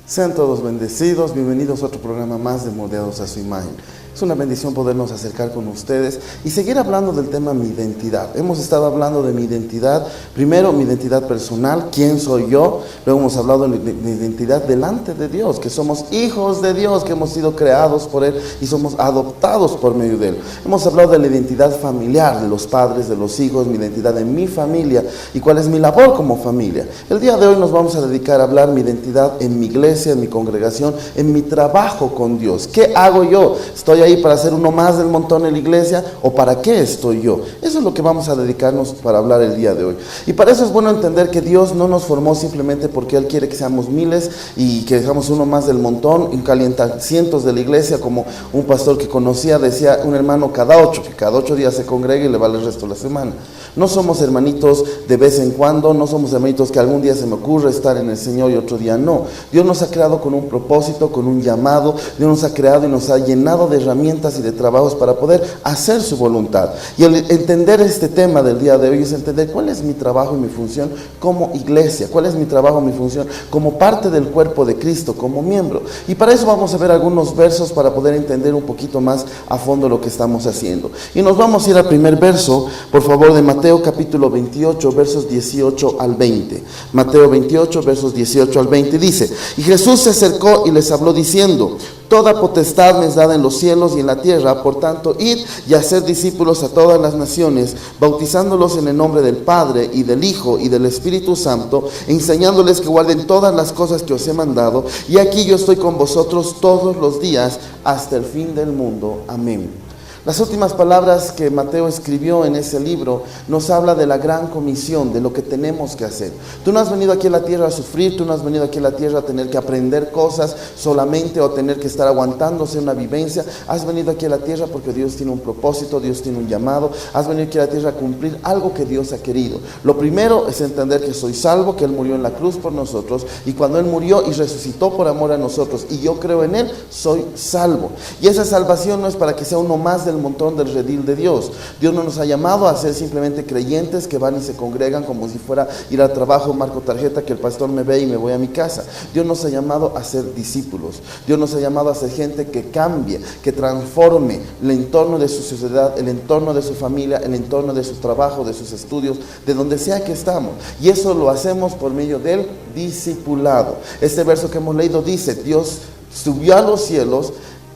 Sean todos bendecidos, bienvenidos a otro programa más de Moldeados a su Imagen. Es una bendición podernos acercar con ustedes y seguir hablando del tema mi identidad. Hemos estado hablando de mi identidad, primero mi identidad personal, quién soy yo, luego hemos hablado de mi identidad delante de Dios, que somos hijos de Dios, que hemos sido creados por Él y somos adoptados por medio de Él. Hemos hablado de la identidad familiar, de los padres, de los hijos, mi identidad en mi familia y cuál es mi labor como familia. El día de hoy nos vamos a dedicar a hablar mi identidad en mi iglesia, en mi congregación, en mi trabajo con Dios. ¿Qué hago yo? ¿Estoy ahí para ser uno más del montón en la iglesia o para qué estoy yo? Eso es lo que vamos a dedicarnos para hablar el día de hoy. Y para eso es bueno entender que Dios no nos formó simplemente porque Él quiere que seamos miles y que seamos uno más del montón, un calientacientos de la iglesia, como un pastor que conocía decía, un hermano cada 8, que cada 8 días se congrega y le vale el resto de la semana. No somos hermanitos de vez en cuando, no somos hermanitos que algún día se me ocurre estar en el Señor y otro día no. Dios nos ha creado con un propósito, con un llamado. Dios nos ha creado y nos ha llenado de herramientas y de trabajos para poder hacer su voluntad. Y el entender este tema del día de hoy es entender cuál es mi trabajo y mi función como iglesia, cuál es mi trabajo y mi función como parte del cuerpo de Cristo, como miembro. Y para eso vamos a ver algunos versos para poder entender un poquito más a fondo lo que estamos haciendo. Y nos vamos a ir al primer verso, por favor, de Mateo capítulo 28, versos 18 al 20. Mateo 28, versos 18 al 20 dice: Y Jesús se acercó y les habló diciendo: Toda potestad me es dada en los cielos y en la tierra, por tanto, id y haced discípulos a todas las naciones, bautizándolos en el nombre del Padre, y del Hijo, y del Espíritu Santo, enseñándoles que guarden todas las cosas que os he mandado, y aquí yo estoy con vosotros todos los días, hasta el fin del mundo. Amén. Las últimas palabras que Mateo escribió en ese libro nos habla de la gran comisión, de lo que tenemos que hacer. Tú no has venido aquí a la tierra a sufrir, tú no has venido aquí a la tierra a tener que aprender cosas solamente o tener que estar aguantándose una vivencia. Has venido aquí a la tierra porque Dios tiene un propósito, Dios tiene un llamado. Has venido aquí a la tierra a cumplir algo que Dios ha querido. Lo primero es entender que soy salvo, que Él murió en la cruz por nosotros, y cuando Él murió y resucitó por amor a nosotros y yo creo en Él, soy salvo. Y esa salvación no es para que sea uno más del montón del redil de Dios. Dios no nos ha llamado a ser simplemente creyentes que van y se congregan como si fuera ir al trabajo, marco tarjeta, que el pastor me ve y me voy a mi casa. Dios nos ha llamado a ser discípulos. Dios nos ha llamado a ser gente que cambie, que transforme el entorno de su sociedad, el entorno de su familia, el entorno de su trabajo, de sus estudios, de donde sea que estamos. Y eso lo hacemos por medio del discipulado. Este verso que hemos leído dice: Dios subió a los cielos.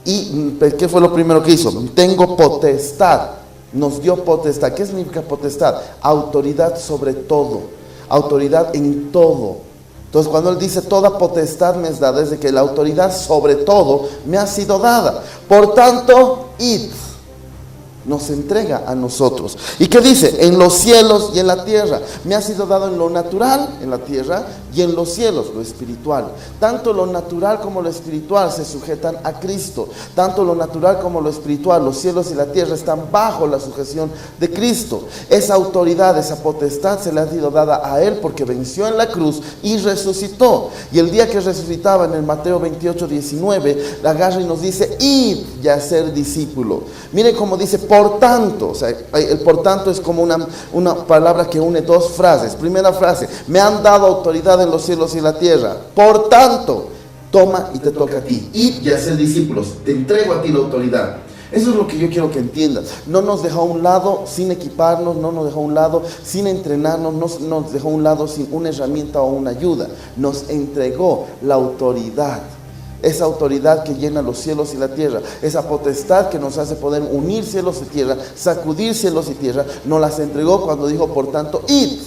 ¿Y qué fue lo primero que hizo? Tengo potestad, nos dio potestad. ¿Qué significa potestad? Autoridad sobre todo, autoridad en todo. Entonces cuando Él dice toda potestad me es dada, es de que la autoridad sobre todo me ha sido dada. Por tanto, id. Nos entrega a nosotros. ¿Y qué dice? En los cielos y en la tierra. Me ha sido dado en lo natural, en la tierra, y en los cielos, lo espiritual. Tanto lo natural como lo espiritual se sujetan a Cristo. Tanto lo natural como lo espiritual, los cielos y la tierra están bajo la sujeción de Cristo. Esa autoridad, esa potestad se le ha sido dada a Él porque venció en la cruz y resucitó. Y el día que resucitaba, en el Mateo 28, 19, la agarra y nos dice: id y a ser discípulo. Miren cómo dice por tanto. O sea, el por tanto es como una palabra que une dos frases. Primera frase: me han dado autoridad en los cielos y la tierra. Por tanto, toma y te toca a ti. Id y a ser discípulos. Te entrego a ti la autoridad. Eso es lo que yo quiero que entiendas. No nos dejó a un lado sin equiparnos, no nos dejó a un lado sin entrenarnos, no nos dejó a un lado sin una herramienta o una ayuda. Nos entregó la autoridad. Esa autoridad que llena los cielos y la tierra, esa potestad que nos hace poder unir cielos y tierra, sacudir cielos y tierra, nos las entregó cuando dijo: por tanto, id.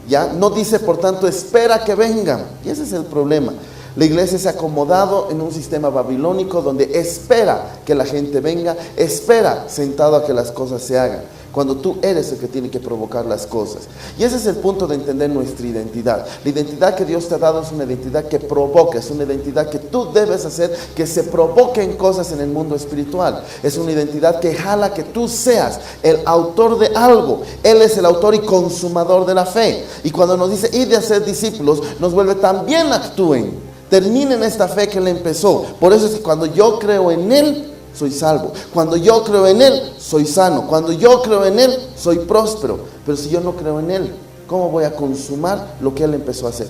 Ya no dice por tanto espera que vengan. Y ese es el problema. La iglesia se ha acomodado en un sistema babilónico donde espera que la gente venga, espera sentado a que las cosas se hagan, cuando tú eres el que tiene que provocar las cosas. Y ese es el punto de entender nuestra identidad. La identidad que Dios te ha dado es una identidad que provoca, es una identidad que tú debes hacer que se provoquen cosas en el mundo espiritual. Es una identidad que jala que tú seas el autor de algo. Él es el autor y consumador de la fe. Y cuando nos dice id de hacer discípulos, nos vuelve también actúen. Terminen esta fe que Él empezó. Por eso es que cuando yo creo en Él, soy salvo. Cuando yo creo en Él, soy sano. Cuando yo creo en Él, soy próspero. Pero si yo no creo en Él, ¿cómo voy a consumar lo que Él empezó a hacer?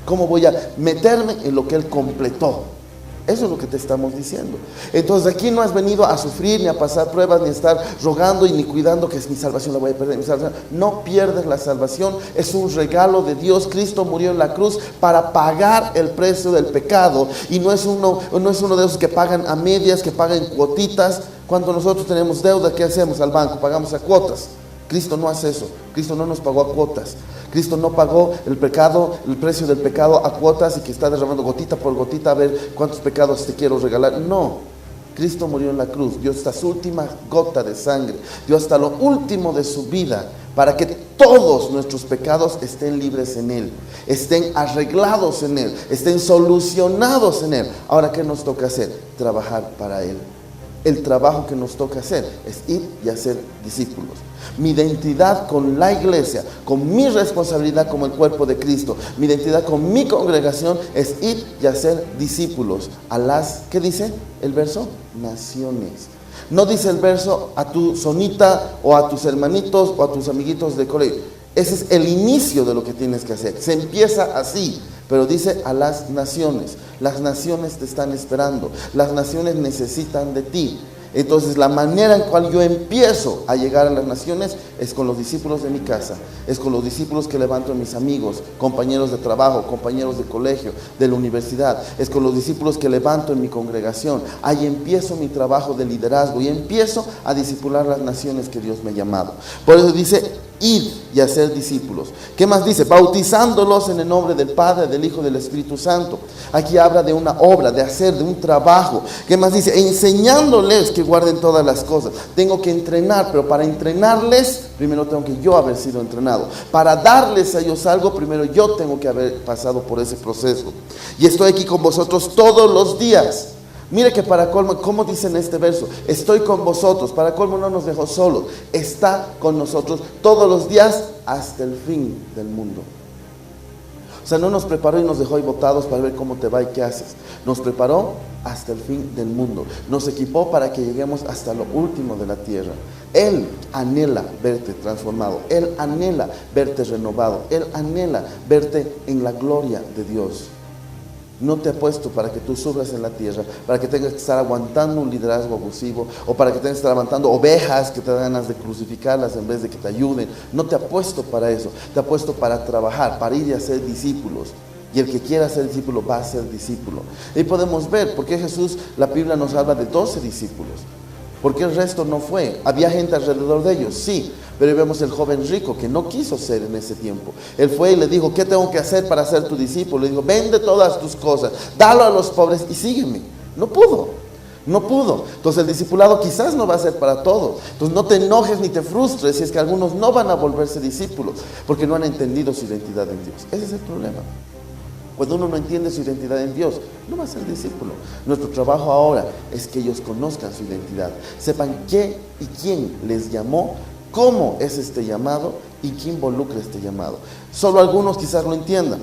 ¿Cómo voy a meterme en lo que Él completó? Eso es lo que te estamos diciendo. Entonces aquí no has venido a sufrir, ni a pasar pruebas, ni a estar rogando y ni cuidando que es mi salvación la voy a perder. Mi salvación. No pierdes la salvación, es un regalo de Dios. Cristo murió en la cruz para pagar el precio del pecado. Y no es uno de esos que pagan a medias, que pagan cuotitas. Cuando nosotros tenemos deuda, ¿qué hacemos al banco? Pagamos a cuotas. Cristo no hace eso. Cristo no nos pagó a cuotas. Cristo no pagó el precio del pecado a cuotas y que está derramando gotita por gotita a ver cuántos pecados te quiero regalar. No, Cristo murió en la cruz, dio hasta su última gota de sangre, dio hasta lo último de su vida para que todos nuestros pecados estén libres en Él, estén arreglados en Él, estén solucionados en Él. Ahora, ¿qué nos toca hacer? Trabajar para Él. El trabajo que nos toca hacer es ir y hacer discípulos. Mi identidad con la iglesia, con mi responsabilidad como el cuerpo de Cristo, mi identidad con mi congregación es ir y hacer discípulos a las, ¿qué dice el verso? Naciones. No dice el verso a tu sonita o a tus hermanitos o a tus amiguitos de colegio. Ese es el inicio de lo que tienes que hacer. Se empieza así, pero dice a las naciones. Las naciones te están esperando. Las naciones necesitan de ti. Entonces la manera en cual yo empiezo a llegar a las naciones es con los discípulos de mi casa, es con los discípulos que levanto en mis amigos, compañeros de trabajo, compañeros de colegio, de la universidad, es con los discípulos que levanto en mi congregación. Ahí empiezo mi trabajo de liderazgo y empiezo a discipular las naciones que Dios me ha llamado. Por eso dice ir y hacer discípulos. ¿Qué más dice? Bautizándolos en el nombre del Padre, del Hijo y del Espíritu Santo. Aquí habla de una obra, de hacer, de un trabajo. ¿Qué más dice? Enseñándoles que guarden todas las cosas. Tengo que entrenar, pero para entrenarles, primero tengo que yo haber sido entrenado. Para darles a ellos algo, primero yo tengo que haber pasado por ese proceso. Y estoy aquí con vosotros todos los días. Mire que para colmo, ¿cómo dice en este verso? Estoy con vosotros, para colmo no nos dejó solos, está con nosotros todos los días hasta el fin del mundo. O sea, no nos preparó y nos dejó ahí botados para ver cómo te va y qué haces. Nos preparó hasta el fin del mundo. Nos equipó para que lleguemos hasta lo último de la tierra. Él anhela verte transformado. Él anhela verte renovado. Él anhela verte en la gloria de Dios. No te ha puesto para que tú sufras en la tierra, para que tengas que estar aguantando un liderazgo abusivo, o para que tengas que estar aguantando ovejas que te dan ganas de crucificarlas en vez de que te ayuden. No te ha puesto para eso, te ha puesto para trabajar, para ir y hacer discípulos. Y el que quiera ser discípulo va a ser discípulo. Y podemos ver por qué Jesús, la Biblia nos habla de 12 discípulos. ¿Por qué el resto no fue? ¿Había gente alrededor de ellos? Sí, pero vemos el joven rico que no quiso ser en ese tiempo. Él fue y le dijo, ¿qué tengo que hacer para ser tu discípulo? Le dijo, vende todas tus cosas, dalo a los pobres y sígueme. No pudo. Entonces el discipulado quizás no va a ser para todos. Entonces no te enojes ni te frustres si es que algunos no van a volverse discípulos porque no han entendido su identidad en Dios. Ese es el problema. Cuando uno no entiende su identidad en Dios, no va a ser discípulo. Nuestro trabajo ahora es que ellos conozcan su identidad, sepan qué y quién les llamó, cómo es este llamado y qué involucra este llamado. Solo algunos quizás lo entiendan.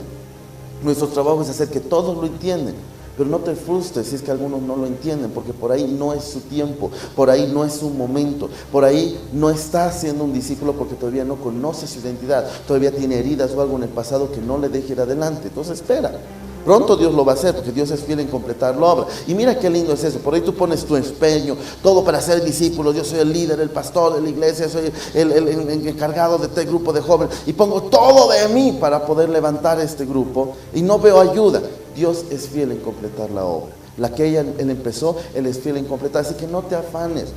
Nuestro trabajo es hacer que todos lo entiendan. Pero no te frustres si es que algunos no lo entienden, porque por ahí no es su tiempo, por ahí no es su momento, por ahí no está siendo un discípulo porque todavía no conoce su identidad, todavía tiene heridas o algo en el pasado que no le deje ir adelante. Entonces espera, pronto Dios lo va a hacer porque Dios es fiel en completar la obra. Y mira qué lindo es eso, por ahí tú pones tu empeño, todo para ser discípulo. Yo soy el líder, el pastor de la iglesia, soy el encargado de este grupo de jóvenes y pongo todo de mí para poder levantar este grupo y no veo ayuda. Dios es fiel en completar la obra. La que Él empezó, Él es fiel en completar. Así que no te afanes.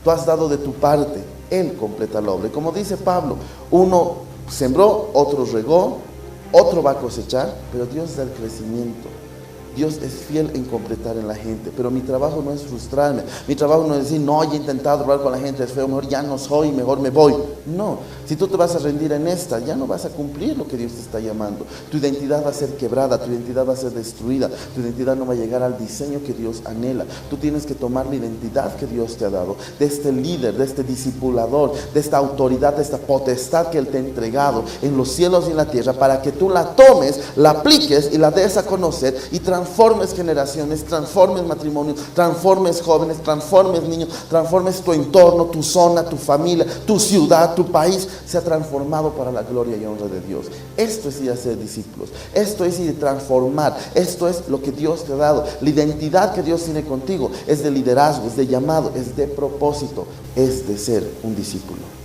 Tú has dado de tu parte. Él completa la obra. Y como dice Pablo, uno sembró, otro regó, otro va a cosechar, pero Dios da el crecimiento. Dios es fiel en completar en la gente. Pero mi trabajo no es frustrarme. Mi trabajo no es decir, no, ya he intentado hablar con la gente, es feo, mejor ya no soy, mejor me voy. No, si tú te vas a rendir en esta, ya no vas a cumplir lo que Dios te está llamando. Tu identidad va a ser quebrada, tu identidad va a ser destruida, tu identidad no va a llegar al diseño que Dios anhela. Tú tienes que tomar la identidad que Dios te ha dado, de este líder, de este discipulador, de esta autoridad, de esta potestad que Él te ha entregado en los cielos y en la tierra, para que tú la tomes, la apliques y la des a conocer y transformes transformes generaciones, transformes matrimonios, transformes jóvenes, transformes niños, transformes tu entorno, tu zona, tu familia, tu ciudad, tu país, sea transformado para la gloria y honra de Dios. Esto es ir a ser discípulos, esto es ir a transformar, esto es lo que Dios te ha dado. La identidad que Dios tiene contigo es de liderazgo, es de llamado, es de propósito, es de ser un discípulo.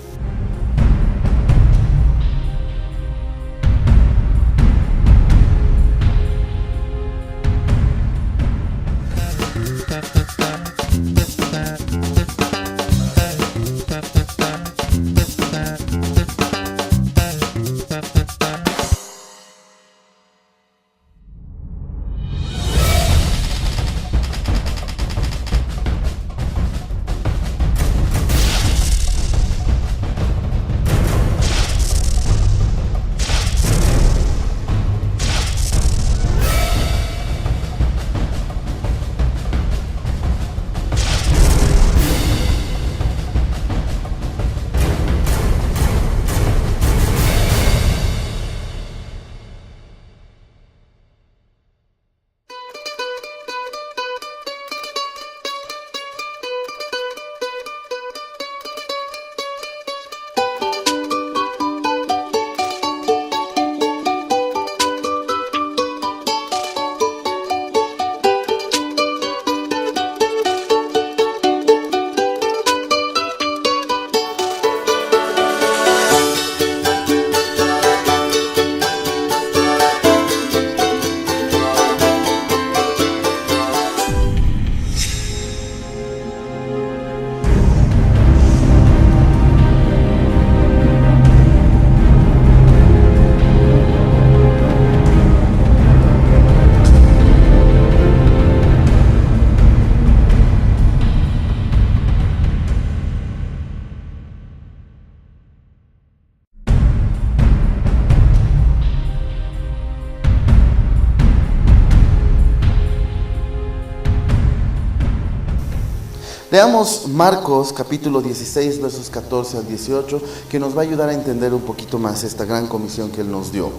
Leamos Marcos capítulo 16 versos 14 al 18, que nos va a ayudar a entender un poquito más esta gran comisión que Él nos dio.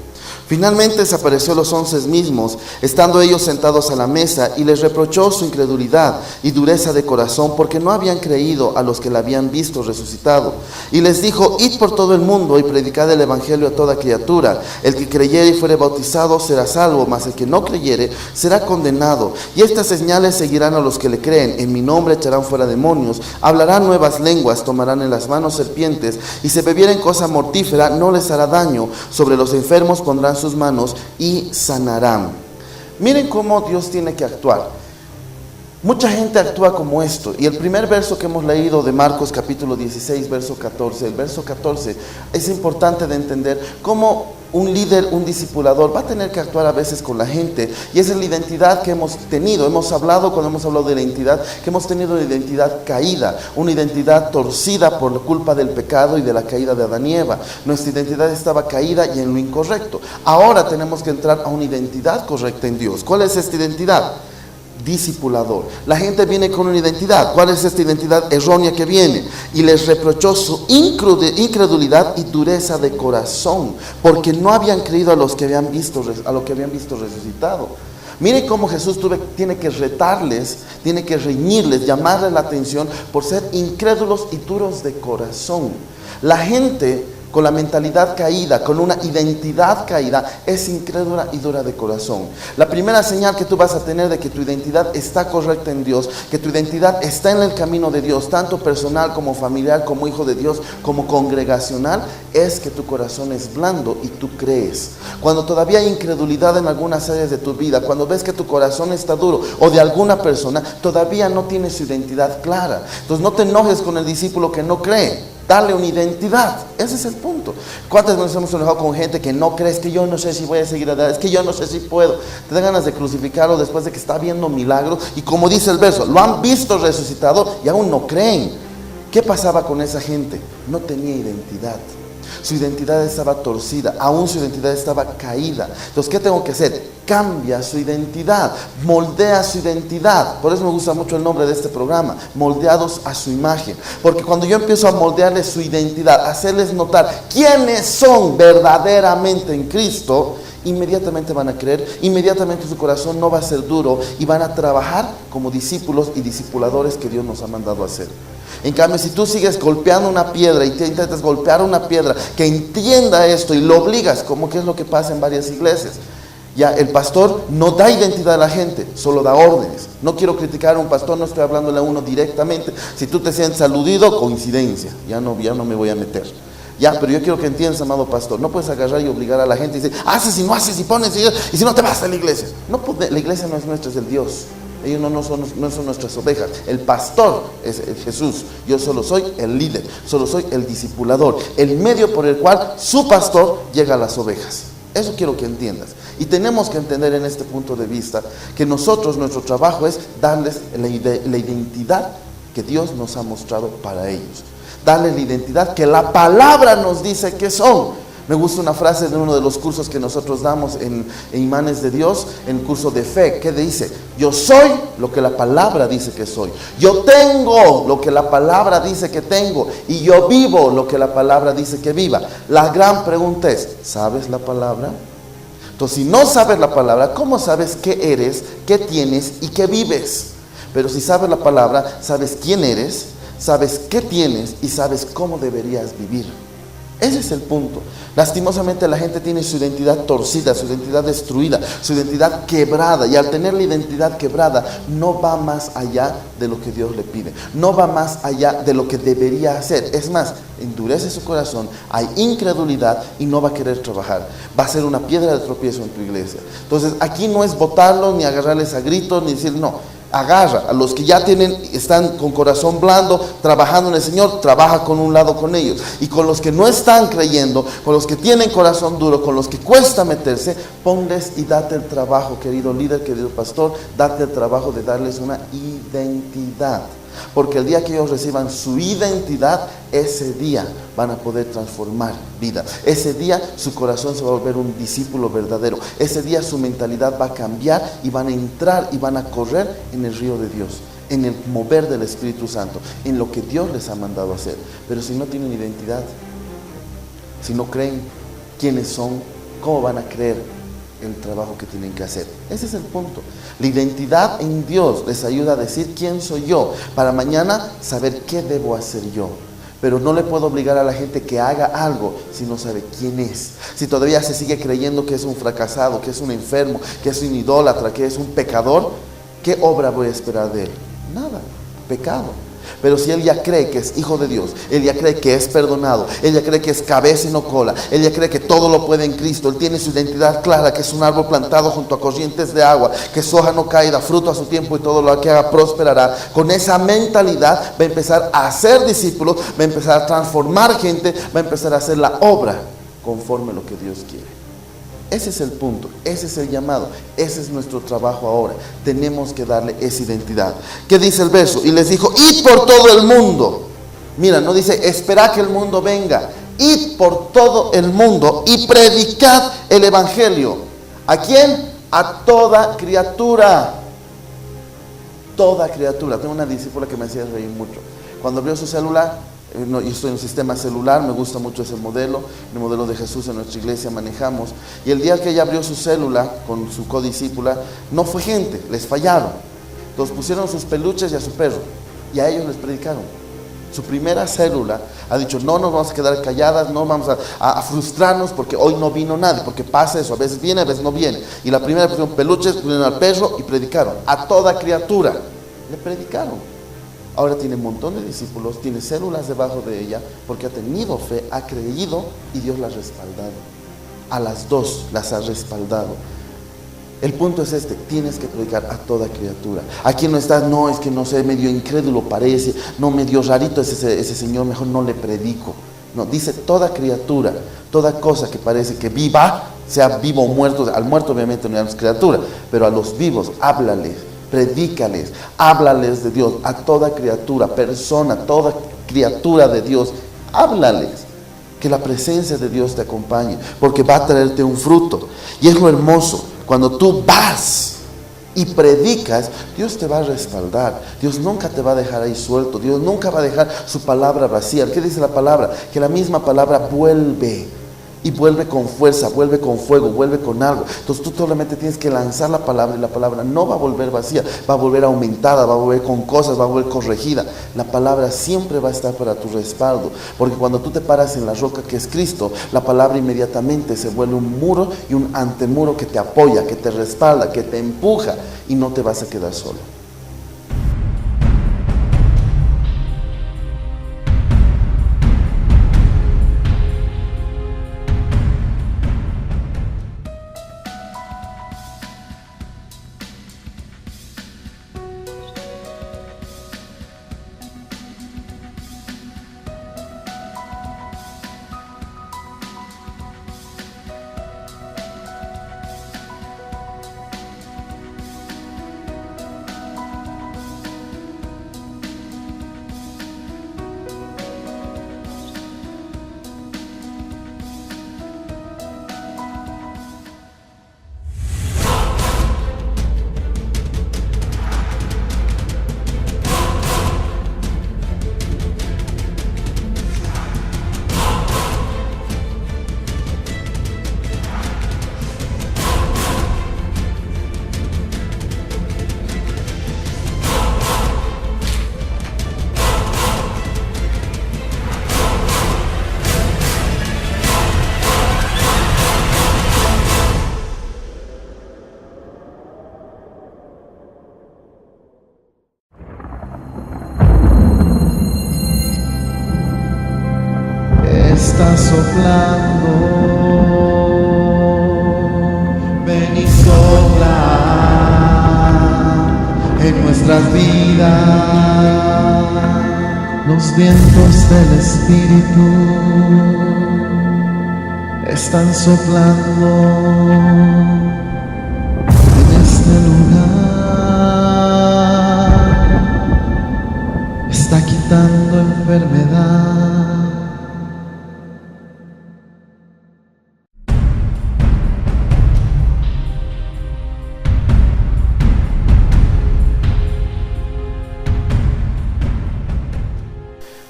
Finalmente se apareció a los 11 mismos, estando ellos sentados a la mesa, y les reprochó su incredulidad y dureza de corazón, porque no habían creído a los que le habían visto resucitado. Y les dijo: id por todo el mundo y predicad el evangelio a toda criatura. El que creyere y fuere bautizado será salvo, mas el que no creyere será condenado. Y estas señales seguirán a los que le creen: en mi nombre echarán fuera demonios, hablarán nuevas lenguas, tomarán en las manos serpientes, y si bebieren cosa mortífera no les hará daño. Sobre los enfermos pondrán sus manos y sanarán. Miren cómo Dios tiene que actuar. Mucha gente actúa como esto, y el primer verso que hemos leído de Marcos capítulo 16 verso 14, el verso 14 es importante de entender cómo un líder, un discipulador va a tener que actuar a veces con la gente, y esa es la identidad que hemos tenido. Cuando hemos hablado de la identidad, que hemos tenido una identidad caída, una identidad torcida por la culpa del pecado y de la caída de Adán y Eva. Nuestra identidad estaba caída y en lo incorrecto. Ahora tenemos que entrar a una identidad correcta en Dios. ¿Cuál es esta identidad? Discipulador. La gente viene con una identidad. ¿Cuál es esta identidad errónea que viene? Y les reprochó su incredulidad y dureza de corazón, porque no habían creído a lo que habían visto resucitado. Miren cómo Jesús tiene que retarles, tiene que reñirles, llamarles la atención por ser incrédulos y duros de corazón. La gente con la mentalidad caída, con una identidad caída, es incrédula y dura de corazón. La primera señal que tú vas a tener de que tu identidad está correcta en Dios, que tu identidad está en el camino de Dios, tanto personal como familiar, como hijo de Dios, como congregacional, es que tu corazón es blando y tú crees. Cuando todavía hay incredulidad en algunas áreas de tu vida, cuando ves que tu corazón está duro, o de alguna persona, todavía no tiene su identidad clara. Entonces no te enojes con el discípulo que no cree. Dale una identidad, ese es el punto. ¿Cuántas veces hemos enojado con gente que no cree? Es que yo no sé si voy a seguir adelante, es que yo no sé si puedo. Te dan ganas de crucificarlo después de que está viendo milagros, y como dice el verso, lo han visto resucitado y aún no creen. ¿Qué pasaba con esa gente? No tenía identidad. Su identidad estaba torcida, aún su identidad estaba caída. Entonces, ¿qué tengo que hacer? Cambia su identidad, moldea su identidad. Por eso me gusta mucho el nombre de este programa, moldeados a su imagen. Porque cuando yo empiezo a moldearles su identidad, hacerles notar quiénes son verdaderamente en Cristo, inmediatamente van a creer, inmediatamente su corazón no va a ser duro y van a trabajar como discípulos y discipuladores que Dios nos ha mandado a hacer. En cambio, si tú sigues golpeando una piedra y te intentas golpear una piedra que entienda esto y lo obligas, como que es lo que pasa en varias iglesias. Ya, el pastor no da identidad a la gente, solo da órdenes. No quiero criticar a un pastor, no estoy hablándole a uno directamente. Si tú te sientes aludido, coincidencia, ya no me voy a meter. Ya, pero yo quiero que entiendas, amado pastor, no puedes agarrar y obligar a la gente y decir, haces y no haces y pones y si no te vas a la iglesia. No, la iglesia no es nuestra, es del Dios. Ellos no son nuestras ovejas. El pastor es Jesús. Yo solo soy el líder, solo soy el discipulador, el medio por el cual su pastor llega a las ovejas. Eso quiero que entiendas. Y tenemos que entender en este punto de vista que nosotros, nuestro trabajo es darles la identidad que Dios nos ha mostrado para ellos. Darles la identidad que la palabra nos dice que son. Me gusta una frase de uno de los cursos que nosotros damos en Imanes de Dios, en el curso de fe, que dice: yo soy lo que la palabra dice que soy. Yo tengo lo que la palabra dice que tengo. Y yo vivo lo que la palabra dice que viva. La gran pregunta es, ¿sabes la palabra? Entonces, si no sabes la palabra, ¿cómo sabes qué eres, qué tienes y qué vives? Pero si sabes la palabra, sabes quién eres, sabes qué tienes y sabes cómo deberías vivir. Ese es el punto. Lastimosamente la gente tiene su identidad torcida, su identidad destruida, su identidad quebrada. Y al tener la identidad quebrada, no va más allá de lo que Dios le pide. No va más allá de lo que debería hacer. Es más, endurece su corazón, hay incredulidad y no va a querer trabajar. Va a ser una piedra de tropiezo en tu iglesia. Entonces, aquí no es botarlos, ni agarrarles a gritos, ni decir no. Agarra a los que ya están con corazón blando, trabajando en el Señor, trabaja con un lado con ellos. Y con los que no están creyendo, con los que tienen corazón duro, con los que cuesta meterse, ponles y date el trabajo, querido líder, querido pastor, date el trabajo de darles una identidad. Porque el día que ellos reciban su identidad, ese día van a poder transformar vida. Ese día su corazón se va a volver un discípulo verdadero. Ese día su mentalidad va a cambiar y van a entrar y van a correr en el río de Dios, en el mover del Espíritu Santo, en lo que Dios les ha mandado a hacer. Pero si no tienen identidad, si no creen quiénes son, ¿cómo van a creer el trabajo que tienen que hacer? Ese es el punto. La identidad en Dios les ayuda a decir quién soy yo, para mañana saber qué debo hacer yo. Pero no le puedo obligar a la gente que haga algo si no sabe quién es. Si todavía se sigue creyendo que es un fracasado, que es un enfermo, que es un idólatra, que es un pecador, ¿qué obra voy a esperar de él? Nada, pecado. Pero si él ya cree que es hijo de Dios, él ya cree que es perdonado, él ya cree que es cabeza y no cola, él ya cree que todo lo puede en Cristo, él tiene su identidad clara, que es un árbol plantado junto a corrientes de agua, que su hoja no cae, da fruto a su tiempo y todo lo que haga prosperará. Con esa mentalidad va a empezar a hacer discípulos, va a empezar a transformar gente, va a empezar a hacer la obra conforme a lo que Dios quiere. Ese es el punto, ese es el llamado, ese es nuestro trabajo ahora. Tenemos que darle esa identidad. ¿Qué dice el verso? Y les dijo, id por todo el mundo. Mira, no dice, espera que el mundo venga. Id por todo el mundo y predicad el evangelio. ¿A quién? A toda criatura. Toda criatura. Tengo una discípula que me hacía reír mucho. Cuando abrió su celular, yo estoy en un sistema celular, me gusta mucho ese modelo, el modelo de Jesús en nuestra iglesia manejamos. Y el día que ella abrió su célula con su codiscípula, no fue gente, les fallaron. Entonces pusieron sus peluches y a su perro, y a ellos les predicaron. Su primera célula ha dicho, no nos vamos a quedar calladas, no vamos a frustrarnos porque hoy no vino nadie, porque pasa eso, a veces viene, a veces no viene. Y la primera pusieron peluches, pusieron al perro y predicaron. A toda criatura le predicaron. Ahora tiene un montón de discípulos, tiene células debajo de ella, porque ha tenido fe, ha creído y Dios la ha respaldado. A las dos las ha respaldado. El punto es este, tienes que predicar a toda criatura. Aquí no estás, no, es que no sé, medio incrédulo parece, no, medio rarito ese señor, mejor no le predico. No, dice toda criatura, toda cosa que parece que viva, sea vivo o muerto. Al muerto obviamente no es criatura, pero a los vivos, háblales. Predícales, háblales de Dios, a toda criatura, persona, toda criatura de Dios, háblales, que la presencia de Dios te acompañe, porque va a traerte un fruto. Y es lo hermoso, cuando tú vas y predicas, Dios te va a respaldar, Dios nunca te va a dejar ahí suelto, Dios nunca va a dejar su palabra vacía. ¿Qué dice la palabra? Que la misma palabra vuelve y vuelve con fuerza, vuelve con fuego, vuelve con algo. Entonces tú solamente tienes que lanzar la palabra y la palabra no va a volver vacía, va a volver aumentada, va a volver con cosas, va a volver corregida. La palabra siempre va a estar para tu respaldo, porque cuando tú te paras en la roca que es Cristo, la palabra inmediatamente se vuelve un muro y un antemuro que te apoya, que te respalda, que te empuja y no te vas a quedar solo. Está soplando, ven y sopla en nuestras vidas los vientos del Espíritu están soplando en este lugar, está quitando enfermedad.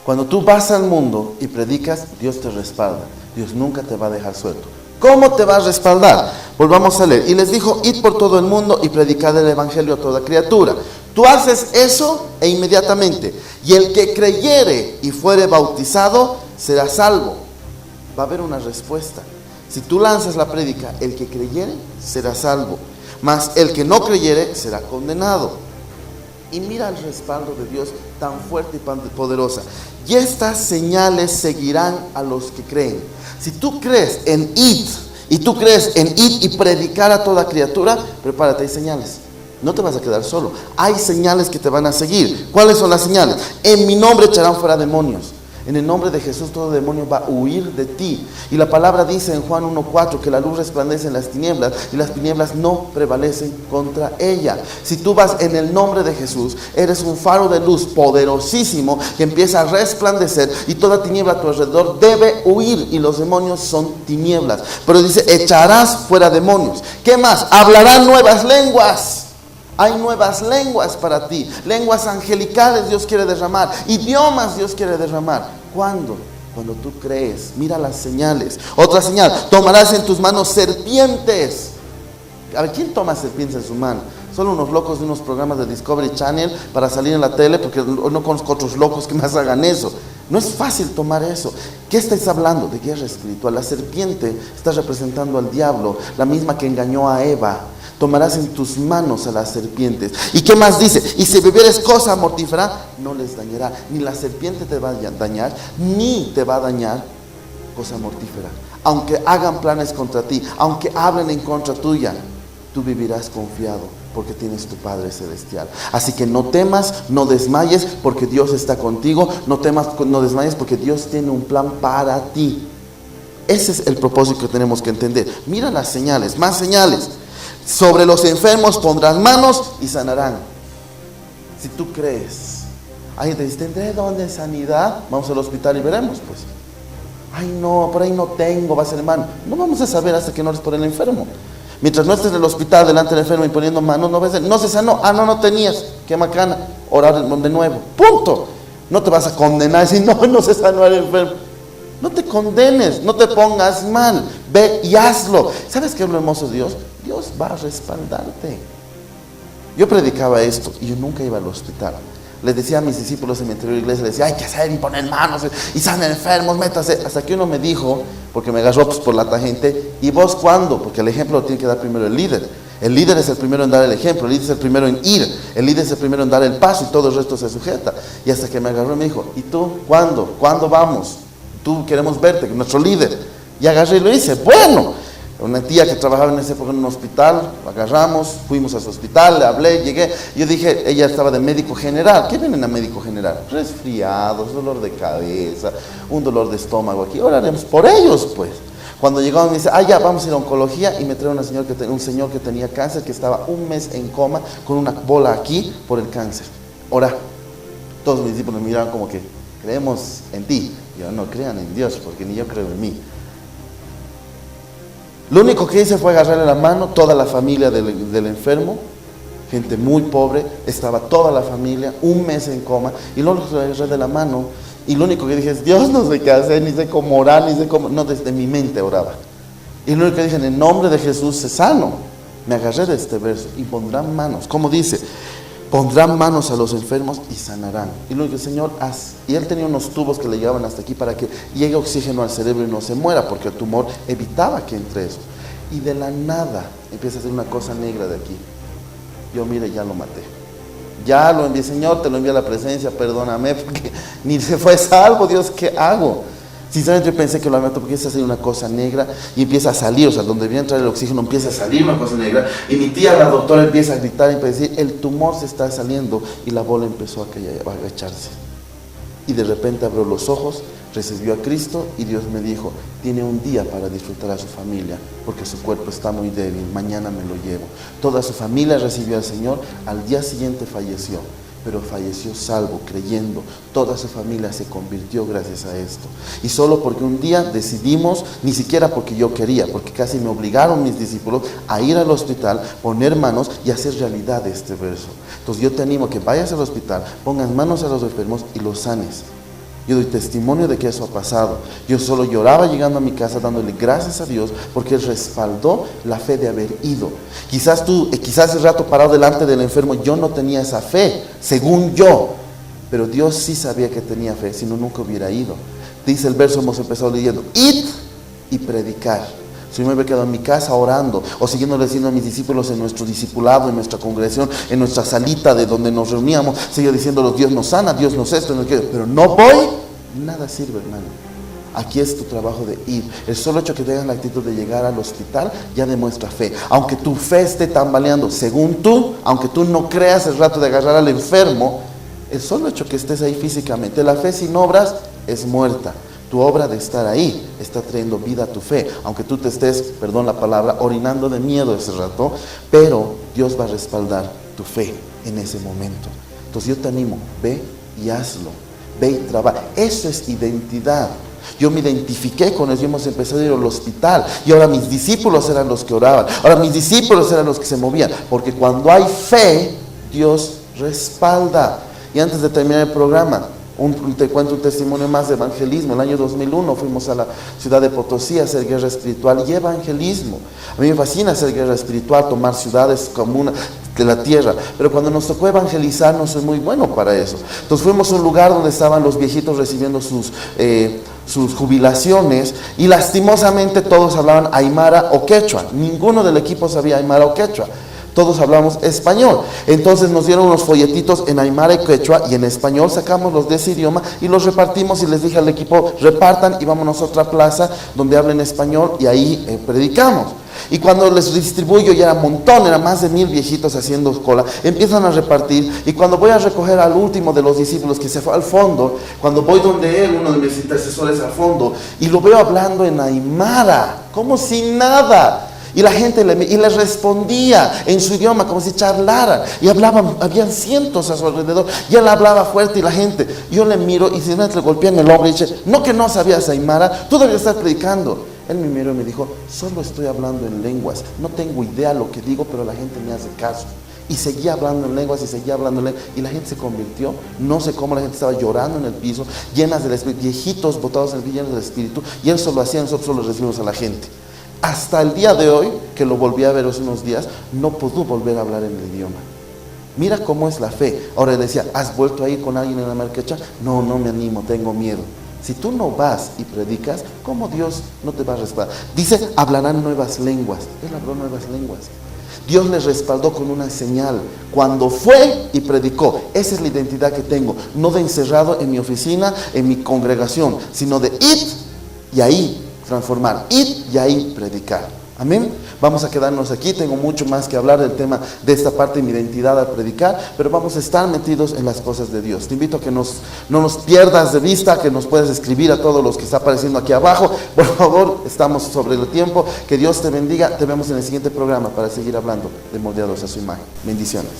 Cuando tú vas al mundo y predicas, Dios te respalda. Dios nunca te va a dejar suelto. ¿Cómo te va a respaldar? Volvamos a leer. Y les dijo, id por todo el mundo y predicad el evangelio a toda criatura. Tú haces eso e inmediatamente. Y el que creyere y fuere bautizado será salvo. Va a haber una respuesta. Si tú lanzas la prédica, el que creyere será salvo. Mas el que no creyere será condenado. Y mira el respaldo de Dios tan fuerte y tan poderosa. Y estas señales seguirán a los que creen. Si tú crees en id, y tú crees en id y predicar a toda criatura, prepárate, hay señales. No te vas a quedar solo. Hay señales que te van a seguir. ¿Cuáles son las señales? En mi nombre echarán fuera demonios. En el nombre de Jesús todo demonio va a huir de ti. Y la palabra dice en Juan 1:4 que la luz resplandece en las tinieblas y las tinieblas no prevalecen contra ella. Si tú vas en el nombre de Jesús, eres un faro de luz poderosísimo que empieza a resplandecer y toda tiniebla a tu alrededor debe huir, y los demonios son tinieblas. Pero dice, echarás fuera demonios. ¿Qué más? Hablarán nuevas lenguas. Hay nuevas lenguas para ti, lenguas angelicales Dios quiere derramar, idiomas Dios quiere derramar. ¿Cuándo? Cuando tú crees. Mira las señales. Otra señal, tomarás en tus manos serpientes. A ver, ¿quién toma serpientes en su mano? Solo unos locos de unos programas de Discovery Channel para salir en la tele, porque no conozco otros locos que más hagan eso. No es fácil tomar eso. ¿Qué estáis hablando? De guerra espiritual. La serpiente está representando al diablo, la misma que engañó a Eva. Tomarás en tus manos a las serpientes. ¿Y qué más dice? Y si bebieres cosa mortífera, no les dañará. Ni la serpiente te va a dañar, ni te va a dañar cosa mortífera. Aunque hagan planes contra ti, aunque hablen en contra tuya, tú vivirás confiado, porque tienes tu Padre Celestial. Así que no temas, no desmayes, porque Dios está contigo. No temas, no desmayes, porque Dios tiene un plan para ti. Ese es el propósito que tenemos que entender. Mira las señales, más señales. Sobre los enfermos pondrán manos y sanarán. Si tú crees. Hay gente que dice, ¿tendré don de sanidad? Vamos al hospital y veremos, pues. Ay, no, por ahí no tengo, va a ser hermano. No vamos a saber hasta que no eres por el enfermo. Mientras no estés en el hospital delante del enfermo y poniendo manos, no ves, no se sanó. Ah, no tenías. Qué macana. Orar de nuevo. Punto. No te vas a condenar y decir, no se sanó el enfermo. No te condenes, no te pongas mal, ve y hazlo. ¿Sabes qué es lo hermoso de Dios? Dios va a respaldarte. Yo predicaba esto y yo nunca iba al hospital. Les decía a mis discípulos en mi anterior iglesia, les decía, hay que hacer y poner manos y sanen enfermos, métase. Hasta que uno me dijo, porque me agarró pues, por la tangente, ¿y vos cuándo? Porque el ejemplo lo tiene que dar primero el líder. El líder es el primero en dar el ejemplo, el líder es el primero en ir, el líder es el primero en dar el paso y todo el resto se sujeta. Y hasta que me agarró y me dijo, ¿y tú cuándo? ¿Cuándo vamos? Tú queremos verte, nuestro líder. Y agarré y lo hice, bueno. Una tía que trabajaba en ese época en un hospital, lo agarramos, fuimos a su hospital, le hablé, llegué. Yo dije, ella estaba de médico general. ¿Qué vienen a médico general? Resfriados, dolor de cabeza, un dolor de estómago aquí. Oraremos por ellos, pues. Cuando llegamos me dice, ya, vamos a ir a oncología. Y me trae un señor que tenía cáncer, que estaba un mes en coma, con una bola aquí por el cáncer. Ora. Todos mis discípulos me miraban como que, creemos en ti. Yo, no crean en Dios, porque ni yo creo en mí. Lo único que hice fue agarrarle la mano, toda la familia del enfermo, gente muy pobre, estaba toda la familia, un mes en coma, y luego le agarré de la mano, y lo único que dije es, Dios, no sé qué hacer, ni sé cómo orar, ni sé cómo, no, desde mi mente oraba. Y lo único que dije, en el nombre de Jesús se sano. Me agarré de este verso, y pondrán manos, como dice, pondrán manos a los enfermos y sanarán. Y lo que el Señor hace, y él tenía unos tubos que le llegaban hasta aquí para que llegue oxígeno al cerebro y no se muera, porque el tumor evitaba que entre eso. Y de la nada empieza a hacer una cosa negra de aquí. Yo, mire, ya lo maté. Ya lo envié, Señor, te lo envié a la presencia, perdóname, porque ni se fue salvo, Dios, ¿qué hago? Sinceramente yo pensé que lo había matado porque empieza a hacer una cosa negra y empieza a salir, o sea, donde viene a entrar el oxígeno empieza a salir una cosa negra, y mi tía, la doctora, empieza a gritar y empieza a decir, el tumor se está saliendo, y la bola empezó a agacharse. Y de repente abrió los ojos, recibió a Cristo, y Dios me dijo, tiene un día para disfrutar a su familia, porque su cuerpo está muy débil, mañana me lo llevo. Toda su familia recibió al Señor, al día siguiente falleció. Pero falleció salvo, creyendo. Toda su familia se convirtió gracias a esto. Y solo porque un día decidimos, ni siquiera porque yo quería, porque casi me obligaron mis discípulos a ir al hospital, poner manos y hacer realidad este verso. Entonces yo te animo a que vayas al hospital, pongas manos a los enfermos y los sanes. Yo doy testimonio de que eso ha pasado. Yo solo lloraba llegando a mi casa dándole gracias a Dios porque Él respaldó la fe de haber ido. Quizás ese rato parado delante del enfermo, yo no tenía esa fe, según yo. Pero Dios sí sabía que tenía fe, si no, nunca hubiera ido. Dice el verso, hemos empezado leyendo, id y predicar. Si yo me hubiera quedado en mi casa orando o siguiendo diciendo a mis discípulos en nuestro discipulado, en nuestra congregación, en nuestra salita de donde nos reuníamos, seguía diciéndolos, Dios nos sana, Dios nos esto, nos quiere, pero no voy, nada sirve, hermano. Aquí es tu trabajo de ir. El solo hecho que tengas la actitud de llegar al hospital ya demuestra fe. Aunque tu fe esté tambaleando, según tú, aunque tú no creas el rato de agarrar al enfermo, el solo hecho que estés ahí físicamente, la fe sin obras es muerta. Tu obra de estar ahí está trayendo vida a tu fe, aunque tú te estés, perdón la palabra, orinando de miedo ese rato, pero Dios va a respaldar tu fe en ese momento. Entonces yo te animo, ve y hazlo, ve y trabaja. Eso es identidad. Yo me identifiqué con eso, y hemos empezado a ir al hospital, y ahora mis discípulos eran los que oraban, ahora mis discípulos eran los que se movían, porque cuando hay fe, Dios respalda. Y antes de terminar el programa, te cuento un testimonio más de evangelismo. El año 2001 fuimos a la ciudad de Potosí a hacer guerra espiritual y evangelismo. A mí me fascina hacer guerra espiritual, tomar ciudades comunas de la tierra, pero cuando nos tocó evangelizar no soy muy bueno para eso. Entonces fuimos a un lugar donde estaban los viejitos recibiendo sus jubilaciones, y lastimosamente todos hablaban aymara o quechua. Ninguno del equipo sabía aymara o quechua. Todos hablamos español. Entonces nos dieron unos folletitos en aymara y quechua, y en español sacamos los de ese idioma y los repartimos, y les dije al equipo, repartan y vámonos a otra plaza donde hablen español, y ahí predicamos. Y cuando les distribuyo, ya era un montón, eran más de 1000 viejitos haciendo cola, empiezan a repartir, y cuando voy a recoger al último de los discípulos que se fue al fondo, cuando voy donde él, uno de mis intercesores al fondo, y lo veo hablando en aymara, como si nada. Y la gente le respondía en su idioma como si charlaran, y hablaban, habían cientos a su alrededor, y él hablaba fuerte, y la gente, yo le miro y se me le golpea en el hombro y dice, no, que no sabías aymara, tú deberías estar predicando. Él me miró y me dijo, solo estoy hablando en lenguas, no tengo idea lo que digo, pero la gente me hace caso. y seguía hablando en lenguas y seguía hablando en lenguas, y la gente se convirtió. No sé cómo la gente estaba llorando en el piso, llenas del Espíritu, viejitos botados en el piso, llenos del Espíritu, y él solo hacía, nosotros solo recibimos a la gente. Hasta el día de hoy, que lo volví a ver hace unos días, no pudo volver a hablar en el idioma. Mira cómo es la fe. Ahora le decía, ¿has vuelto a ir con alguien en la marquecha? No, no me animo, tengo miedo. Si tú no vas y predicas, ¿cómo Dios no te va a respaldar? Dice, hablarán nuevas lenguas. Él habló nuevas lenguas. Dios les respaldó con una señal cuando fue y predicó. Esa es la identidad que tengo, no de encerrado en mi oficina, en mi congregación, sino de ir y ahí transformar, ir y ahí predicar. Amén. Vamos a quedarnos aquí, tengo mucho más que hablar del tema de esta parte de mi identidad al predicar, pero vamos a estar metidos en las cosas de Dios. Te invito a que no nos pierdas de vista, que nos puedas escribir a todos los que está apareciendo aquí abajo. Por favor, estamos sobre el tiempo. Que Dios te bendiga. Te vemos en el siguiente programa para seguir hablando de moldeados a su imagen. Bendiciones.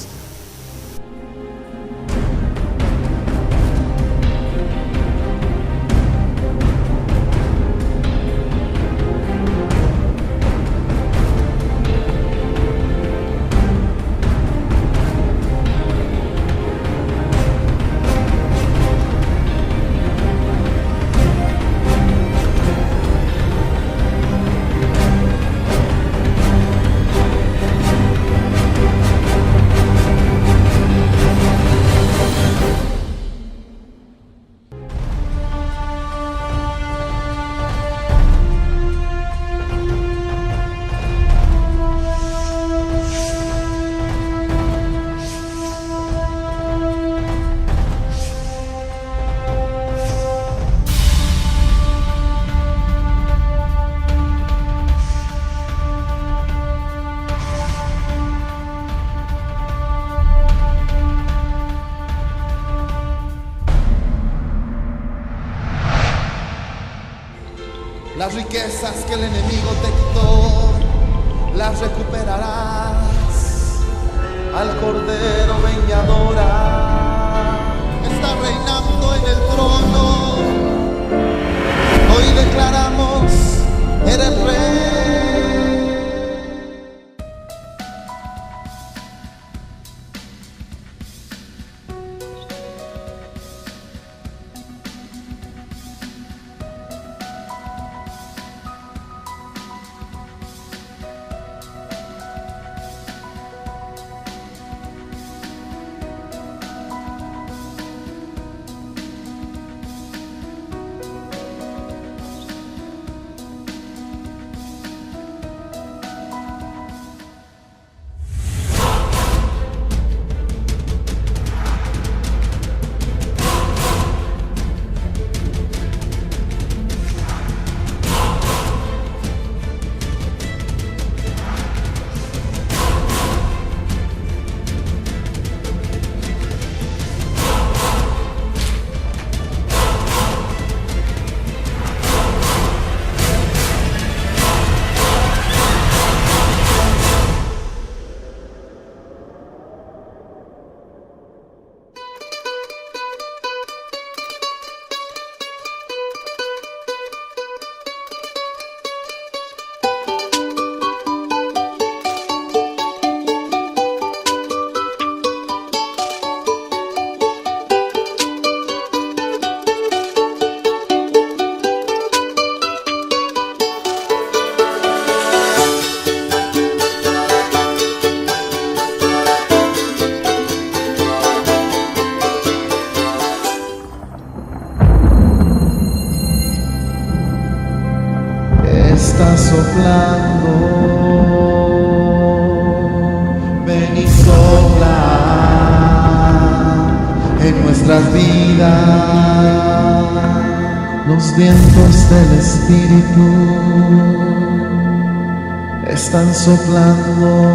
Las riquezas que el enemigo te quitó, las recuperarás. Al Cordero ven y adora. Está reinando en el trono. Hoy declaramos, eres rey. Está soplando, ven y sopla en nuestras vidas los vientos del Espíritu están soplando.